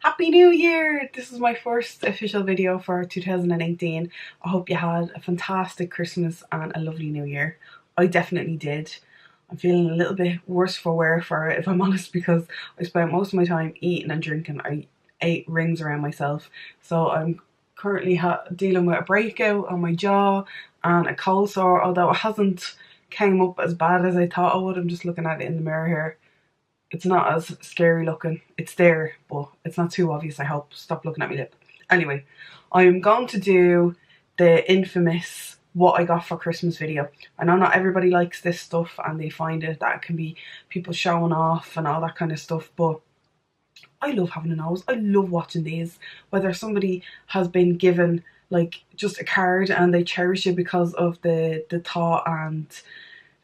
Happy New Year! This is my first official video for 2018. I hope you had a fantastic Christmas and a lovely New Year. I definitely did. I'm feeling a little bit worse for wear for it, if I'm honest, because I spent most of my time eating and drinking. I ate rings around myself. So I'm currently dealing with a breakout on my jaw and a cold sore, although it hasn't came up as bad as I thought it would. I'm just looking at it in the mirror here. It's not as scary looking. It's there, but it's not too obvious, I hope. Stop looking at my lip. Anyway, I'm going to do the infamous what I got for Christmas video. I know not everybody likes this stuff and they find it that it can be people showing off and all that kind of stuff, but I love having a nose. I love watching these. Whether somebody has been given like just a card and they cherish it because of the thought and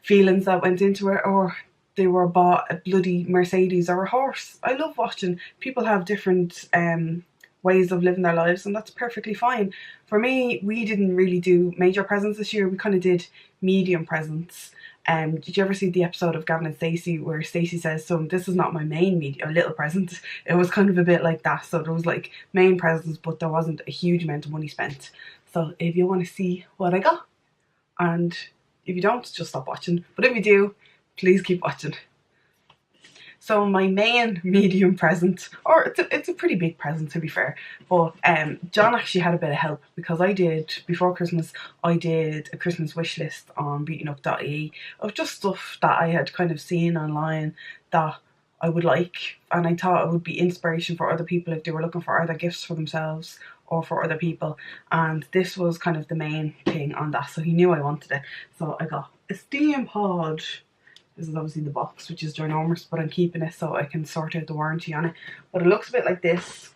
feelings that went into it, or they were bought a bloody Mercedes or a horse. I love watching people have different ways of living their lives, and that's perfectly fine. For me, we didn't really do major presents this year. We kind of did medium presents. Did you ever see the episode of Gavin and Stacey where Stacey says, "So this is not my main medium little present"? It was kind of a bit like that. So there was like main presents, but there wasn't a huge amount of money spent. So if you want to see what I got, and if you don't, just stop watching. But if you do, please keep watching. So my main medium present, or it's a pretty big present to be fair, but John actually had a bit of help because before Christmas, I did a Christmas wish list on Beautynook.ie of just stuff that I had kind of seen online that I would like, and I thought it would be inspiration for other people if they were looking for either gifts for themselves or for other people, and this was kind of the main thing on that, so he knew I wanted it. So I got a steam pod. This is obviously the box, which is ginormous, but I'm keeping it so I can sort out the warranty on it. But it looks a bit like this.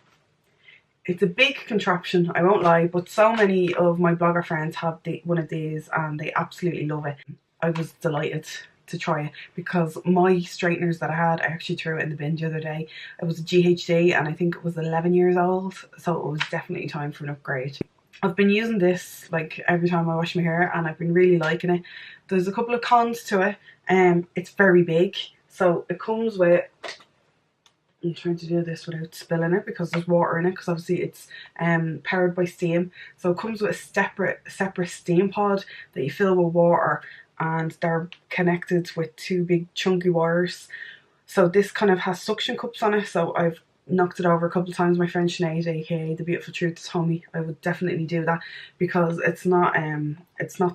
It's a big contraption, I won't lie, but so many of my blogger friends have one of these and they absolutely love it. I was delighted to try it because my straighteners that I had, I actually threw it in the bin the other day. It was a GHD and I think it was 11 years old, so it was definitely time for an upgrade. I've been using this like every time I wash my hair and I've been really liking it. There's a couple of cons to it. It's very big, so it comes with, I'm trying to do this without spilling it because there's water in it, because obviously it's powered by steam. So it comes with a separate steam pod that you fill with water, and they're connected with two big chunky wires. So this kind of has suction cups on it, so I've knocked it over a couple of times. My friend Sinead, aka The Beautiful Truth, told me I would definitely do that because it's not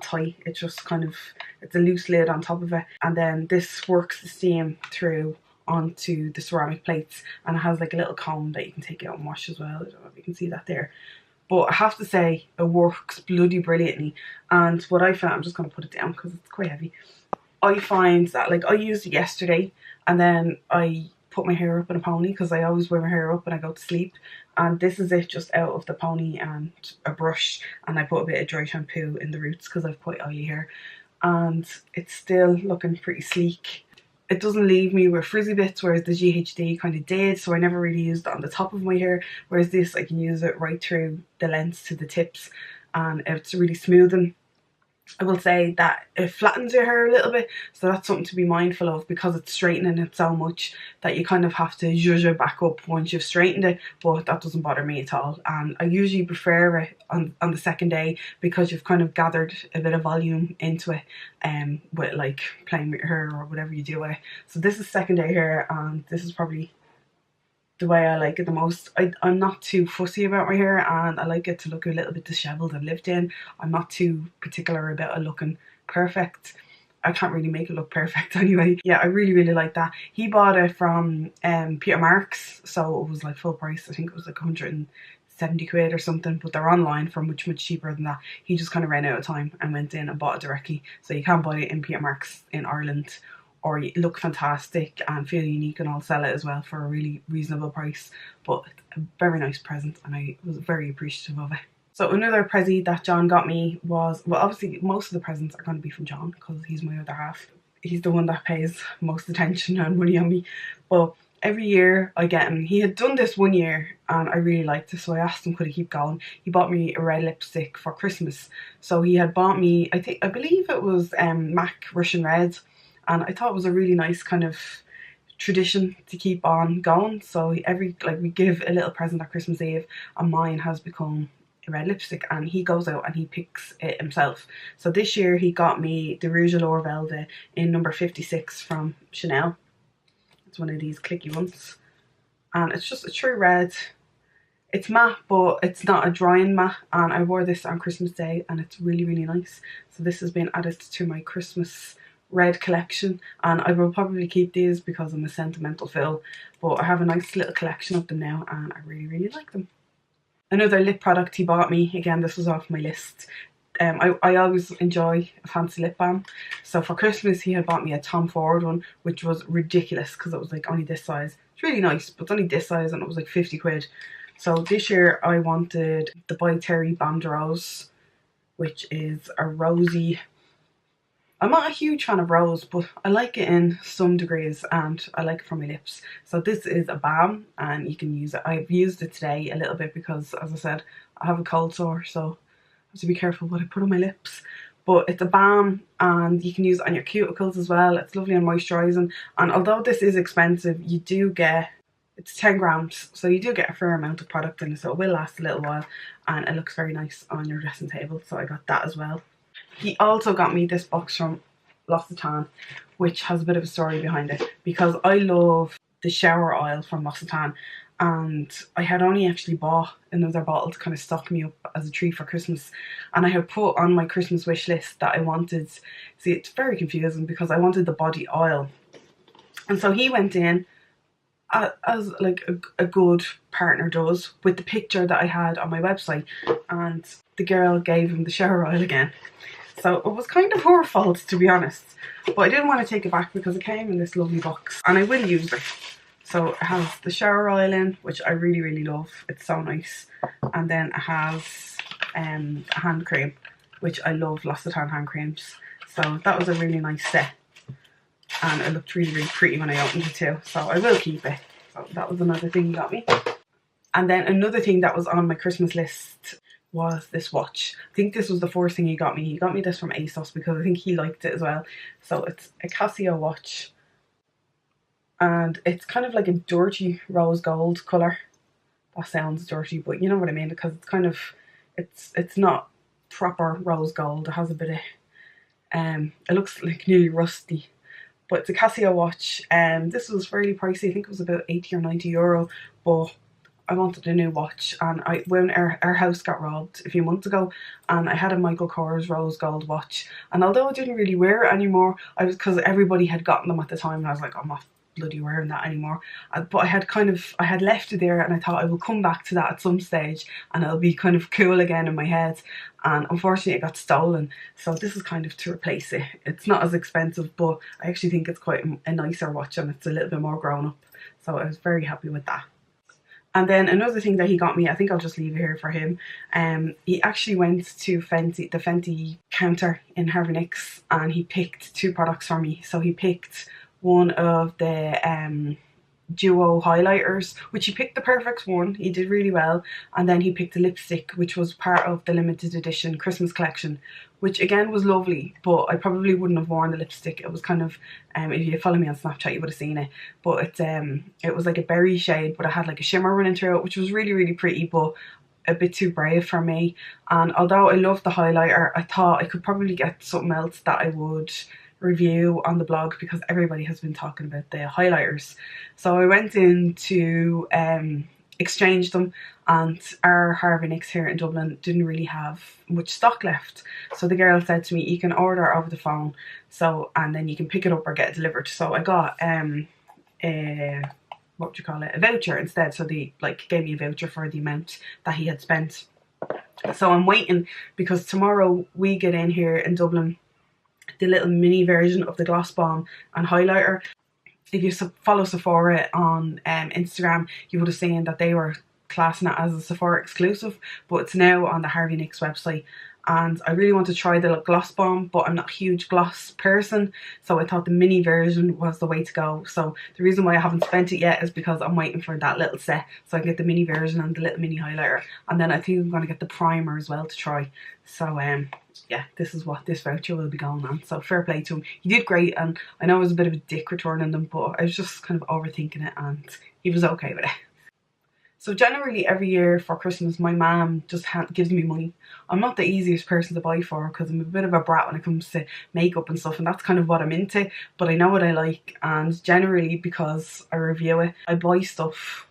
tight. It's just kind of, it's a loose lid on top of it, and then this works the steam through onto the ceramic plates, and it has like a little comb that you can take out and wash as well. I don't know if you can see that there, but I have to say it works bloody brilliantly. And what I found, I'm just going to put it down because it's quite heavy. I find that like I used it yesterday and then I put my hair up in a pony because I always wear my hair up when I go to sleep, and this is it just out of the pony and a brush, and I put a bit of dry shampoo in the roots because I've quite oily hair, and it's still looking pretty sleek. It doesn't leave me with frizzy bits, whereas the GHD kind of did, so I never really used it on the top of my hair, whereas this I can use it right through the lengths to the tips, and it's really smoothing. I will say that it flattens your hair a little bit, so that's something to be mindful of because it's straightening it so much that you kind of have to zhuzh it back up once you've straightened it, but that doesn't bother me at all. And I usually prefer it on the second day because you've kind of gathered a bit of volume into it with like playing with your hair or whatever you do with it. So this is second day hair, and this is probably the way I like it the most. I'm not too fussy about my hair, and I like it to look a little bit dishevelled and lived in. I'm not too particular about it looking perfect. I can't really make it look perfect anyway. Yeah, I really like that. He bought it from Peter Marks, so it was like full price. I think it was like 170 quid or something, but they're online for much cheaper than that. He just kind of ran out of time and went in and bought it directly, so you can buy it in Peter Marks in Ireland, or you look fantastic and feel unique, and I'll sell it as well for a really reasonable price. But a very nice present, and I was very appreciative of it. So another present that John got me was, well, obviously most of the presents are going to be from John because he's my other half. He's the one that pays most attention and money on me. But every year I get him. He had done this one year and I really liked it, so I asked him could he keep going. He bought me a red lipstick for Christmas. So he had bought me, I believe it was MAC Russian Red, and I thought it was a really nice kind of tradition to keep on going. So we give a little present at Christmas Eve, and mine has become red lipstick, and he goes out and he picks it himself. So this year he got me the Rouge Allure Velvet in number 56 from Chanel. It's one of these clicky ones, and it's just a true red. It's matte, but it's not a drying matte, and I wore this on Christmas Day and it's really, really nice. So this has been added to my Christmas red collection, and I will probably keep these because I'm a sentimental Phil, but I have a nice little collection of them now and I really, really like them. Another lip product he bought me, again this was off my list. I always enjoy a fancy lip balm. So for Christmas he had bought me a Tom Ford one, which was ridiculous because it was like only this size. It's really nice, but it's only this size and it was like 50 quid. So this year I wanted the By Terry Bam de Rose, which is a rosy. I'm not a huge fan of rose, but I like it in some degrees and I like it for my lips. So this is a balm and you can use it. I've used it today a little bit because, as I said, I have a cold sore, so I have to be careful what I put on my lips. But it's a balm and you can use it on your cuticles as well. It's lovely and moisturising. And although this is expensive, you do get, it's 10 grams, so you do get a fair amount of product in it, so it will last a little while and it looks very nice on your dressing table. So I got that as well. He also got me this box from L'Occitane, which has a bit of a story behind it, because I love the shower oil from L'Occitane, and I had only actually bought another bottle to kind of stock me up as a treat for Christmas, and I had put on my Christmas wish list that I wanted, see it's very confusing because I wanted the body oil, and so he went in as like a good partner does with the picture that I had on my website, and the girl gave him the shower oil again. So it was kind of her fault, to be honest, but I didn't want to take it back because it came in this lovely box and I will use it. So it has the shower oil in, which I really, really love. It's so nice. And then it has a hand cream, which I love L'Occitane hand creams. So that was a really nice set. And it looked really, really pretty when I opened it too. So I will keep it. So that was another thing he got me. And then another thing that was on my Christmas list was this watch. I think this was the first thing he got me. He got me this from ASOS because I think he liked it as well. So it's a Casio watch, and it's kind of like a dirty rose gold colour. That sounds dirty, but you know what I mean, because it's kind of, it's not proper rose gold. It has a bit of it looks like nearly rusty, but it's a Casio watch. This was fairly pricey. I think it was about 80 or 90 euro, but I wanted a new watch, and when our house got robbed a few months ago, and I had a Michael Kors rose gold watch, and although I didn't really wear it anymore, because everybody had gotten them at the time, and I was like, I'm not bloody wearing that anymore. But I had left it there, and I thought I will come back to that at some stage, and it'll be kind of cool again in my head. And unfortunately, it got stolen. So this is kind of to replace it. It's not as expensive, but I actually think it's quite a nicer watch, and it's a little bit more grown up. So I was very happy with that. And then another thing that he got me, I think I'll just leave it here for him. He actually went to the Fenty counter in Harvey Nicks, and he picked 2 products for me. So he picked one of the duo highlighters, which he picked the perfect one. He did really well. And then he picked a lipstick, which was part of the limited edition Christmas collection, which again was lovely, but I probably wouldn't have worn the lipstick. It was kind of, if you follow me on Snapchat you would have seen it, but it was like a berry shade, but it had like a shimmer running through it, which was really, really pretty, but a bit too brave for me. And although I love the highlighter, I thought I could probably get something else that I would review on the blog, because everybody has been talking about the highlighters. So I went in to exchange them, and our Harvey Nicks here in Dublin didn't really have much stock left. So the girl said to me, you can order over the phone, and then you can pick it up or get it delivered. So I got a voucher instead. So they gave me a voucher for the amount that he had spent. So I'm waiting, because tomorrow we get in here in Dublin the little mini version of the gloss bomb and highlighter. If you follow Sephora on Instagram, you would have seen that they were classing it as a Sephora exclusive, but it's now on the Harvey Nicks website. And I really want to try the gloss bomb, but I'm not a huge gloss person, so I thought the mini version was the way to go. So the reason why I haven't spent it yet is because I'm waiting for that little set, so I can get the mini version and the little mini highlighter, and then I think I'm going to get the primer as well to try. So yeah, this is what this voucher will be going on. So fair play to him. He did great, and I know I was a bit of a dick returning them, but I was just kind of overthinking it, and he was okay with it. So generally every year for Christmas, my mum just gives me money. I'm not the easiest person to buy for because I'm a bit of a brat when it comes to makeup and stuff, and that's kind of what I'm into, but I know what I like, and generally because I review it, I buy stuff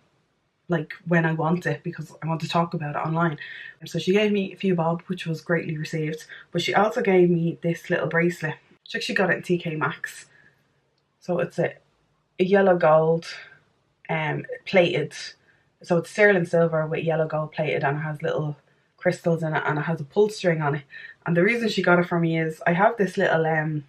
like when I want it because I want to talk about it online. So she gave me a few bob, which was greatly received, but she also gave me this little bracelet. She actually got it in TK Maxx. So it's a yellow gold plated, so it's sterling silver with yellow gold plated, and it has little crystals in it, and it has a pull string on it. And the reason she got it for me is I have this little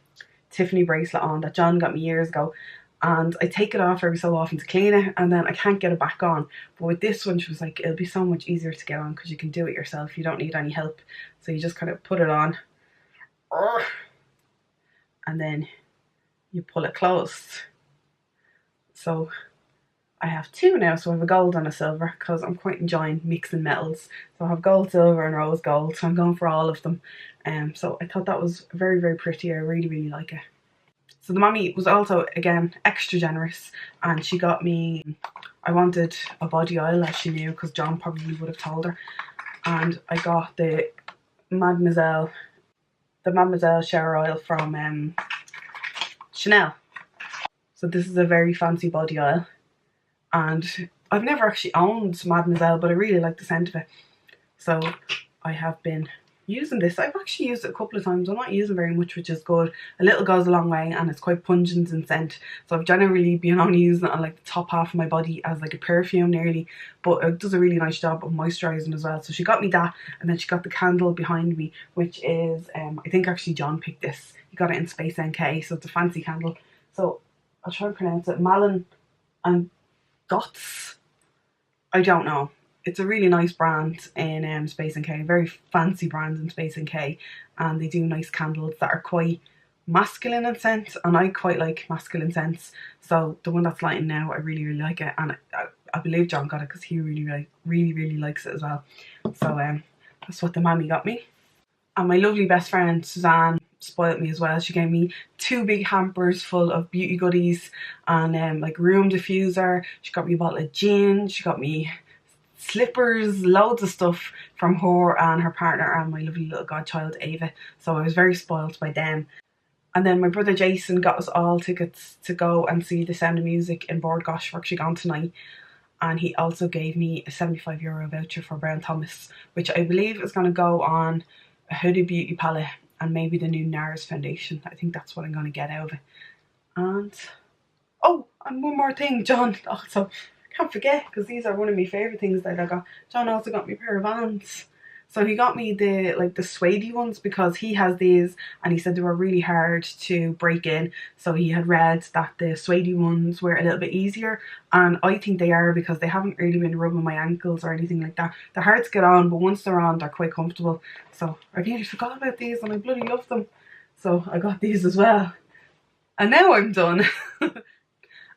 Tiffany bracelet on that John got me years ago, and I take it off every so often to clean it, and then I can't get it back on. But with this one, she was like, it'll be so much easier to get on because you can do it yourself. You don't need any help. So you just kind of put it on, and then you pull it closed. So I have two now, so I have a gold and a silver because I'm quite enjoying mixing metals. So I have gold, silver and rose gold, so I'm going for all of them. So I thought that was very, very pretty. I really, really like it. So the mommy was also, again, extra generous, and she got me, I wanted a body oil, as she knew, because John probably would have told her. And I got the Mademoiselle shower oil from Chanel. So this is a very fancy body oil, and I've never actually owned Mademoiselle, but I really like the scent of it. So I have been using this. I've actually used it a couple of times. I'm not using very much, which is good. A little goes a long way, and it's quite pungent in scent. So I've generally been only using it on like the top half of my body as like a perfume nearly, but it does a really nice job of moisturising as well. So she got me that, and then she got the candle behind me, which is, I think actually John picked this. He got it in Space NK, so it's a fancy candle. So I'll try and pronounce it. Malin and Gots. I don't know. It's a really nice brand in Space NK, very fancy brand in Space NK, and they do nice candles that are quite masculine in scent, and I quite like masculine scents. So the one that's lighting now, I really, really like it, and I believe John got it because he really likes it as well. So that's what the mammy got me. And my lovely best friend Suzanne spoiled me as well. She gave me 2 big hampers full of beauty goodies and like room diffuser. She got me a bottle of gin. She got me slippers, loads of stuff from her and her partner and my lovely little godchild Ava. So I was very spoiled by them. And then my brother Jason got us all tickets to go and see The Sound of Music in Bordgosh. We're actually gone tonight. And he also gave me a €75 voucher for Brown Thomas, which I believe is going to go on a Huda Beauty palette and maybe the new NARS foundation. I think that's what I'm going to get out of it. And oh, and one more thing, John also, can't forget, because these are one of my favourite things that I got. John also got me a pair of Vans. So he got me the suede ones because he has these, and he said they were really hard to break in. So he had read that the suede ones were a little bit easier, and I think they are because they haven't really been rubbing my ankles or anything like that. They're hard to get on, but once they're on, they're quite comfortable. So I nearly forgot about these, and I bloody love them. So I got these as well. And now I'm done.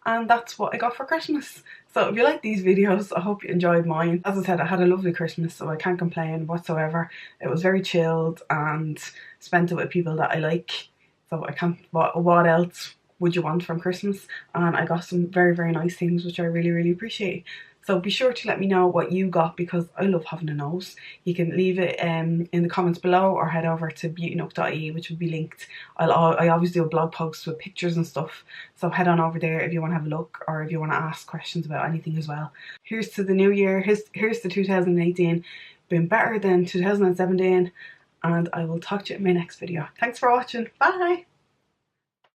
And that's what I got for Christmas. So if you like these videos, I hope you enjoyed mine. As I said, I had a lovely Christmas, so I can't complain whatsoever. It was very chilled and spent it with people that I like. So I can't, what else would you want from Christmas? And I got some very, very nice things, which I really, really appreciate. So be sure to let me know what you got, because I love having a nose. You can leave it in the comments below, or head over to beautynook.ie, which will be linked. I always do a blog post with pictures and stuff, so head on over there if you want to have a look, or if you want to ask questions about anything as well. Here's to the new year. Here's to 2018 being better than 2017, and I will talk to you in my next video. Thanks for watching. Bye.